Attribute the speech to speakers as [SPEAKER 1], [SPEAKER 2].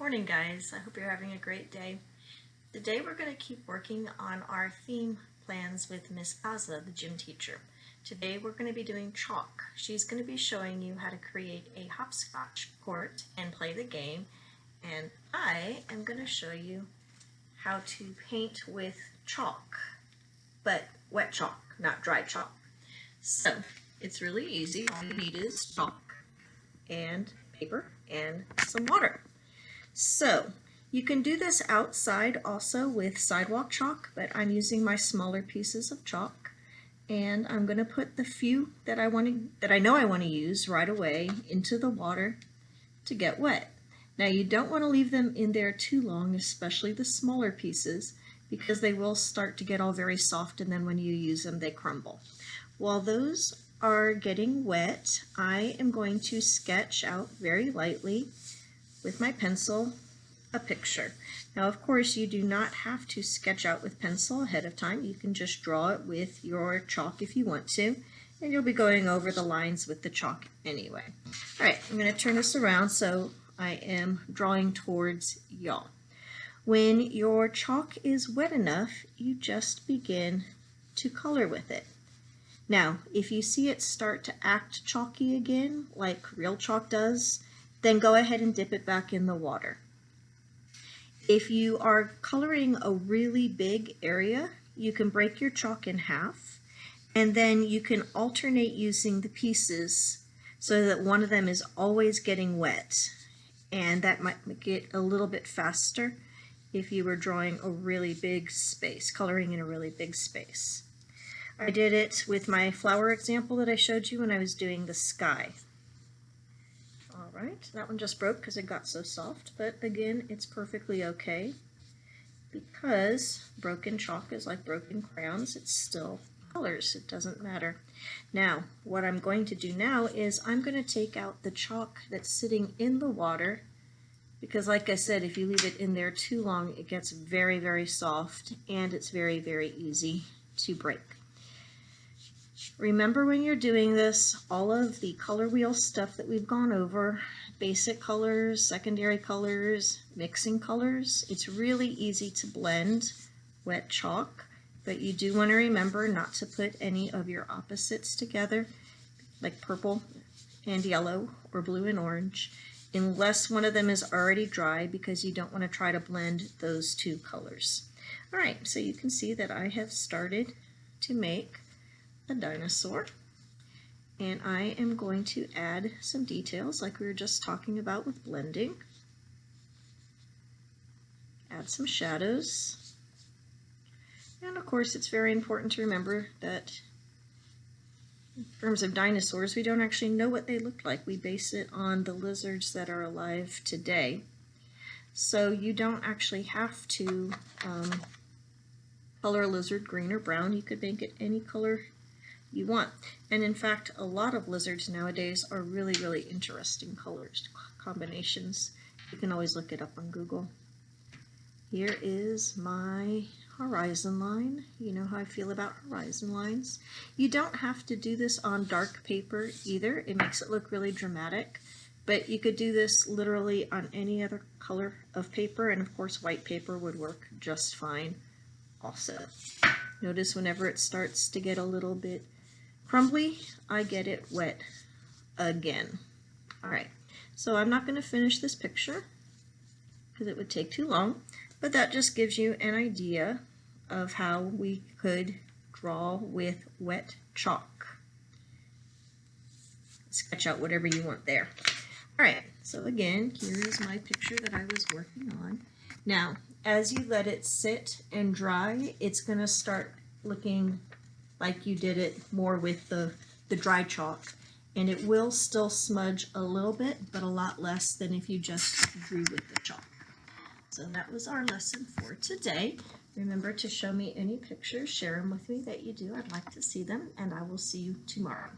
[SPEAKER 1] Morning guys, I hope you're having a great day. Today we're going to keep working on our theme plans with Miss Gaza, the gym teacher. Today we're going to be doing chalk. She's going to be showing you how to create a hopscotch court and play the game, and I am going to show you how to paint with chalk, but wet chalk, not dry chalk. So it's really easy. All you need is chalk and paper and some water. So you can do this outside also with sidewalk chalk, but I'm using my smaller pieces of chalk, and I'm going to put the few that I know I want to use right away into the water to get wet. Now you don't want to leave them in there too long, especially the smaller pieces, because they will start to get all very soft, and then when you use them they crumble. While those are getting wet, I am going to sketch out very lightly with my pencil a picture. Now of course you do not have to sketch out with pencil ahead of time. You can just draw it with your chalk if you want to, and you'll be going over the lines with the chalk anyway. Alright, I'm going to turn this around so I am drawing towards y'all. When your chalk is wet enough, you just begin to color with it. Now if you see it start to act chalky again, like real chalk does, then go ahead and dip it back in the water. If you are coloring a really big area, you can break your chalk in half, and then you can alternate using the pieces so that one of them is always getting wet, and that might make it a little bit faster if you were drawing a really big space, coloring in a really big space. I did it with my flower example that I showed you when I was doing the sky. Alright, that one just broke because it got so soft, but again, it's perfectly okay because broken chalk is like broken crayons. It's still colors. It doesn't matter. Now, what I'm going to do now is I'm going to take out the chalk that's sitting in the water, because like I said, if you leave it in there too long, it gets very, very soft, and it's very, very easy to break. Remember when you're doing this, all of the color wheel stuff that we've gone over, basic colors, secondary colors, mixing colors, it's really easy to blend wet chalk, but you do want to remember not to put any of your opposites together, like purple and yellow or blue and orange, unless one of them is already dry, because you don't want to try to blend those two colors. Alright, so you can see that I have started to make a dinosaur, and I am going to add some details like we were just talking about with blending. Add some shadows, and of course it's very important to remember that in terms of dinosaurs, we don't actually know what they look like. We base it on the lizards that are alive today, so you don't actually have to color a lizard green or brown. You could make it any color you want. And in fact, a lot of lizards nowadays are really, really interesting colors, combinations. You can always look it up on Google. Here is my horizon line. You know how I feel about horizon lines. You don't have to do this on dark paper either. It makes it look really dramatic, but you could do this literally on any other color of paper, and of course white paper would work just fine also. Notice whenever it starts to get a little bit crumbly, I get it wet again. Alright, so I'm not going to finish this picture because it would take too long, but that just gives you an idea of how we could draw with wet chalk. Sketch out whatever you want there. Alright, so again, here is my picture that I was working on. Now, as you let it sit and dry, it's going to start looking like you did it more with the dry chalk, and it will still smudge a little bit, but a lot less than if you just drew with the chalk. So that was our lesson for today. Remember to show me any pictures, share them with me that you do. I'd like to see them, and I will see you tomorrow.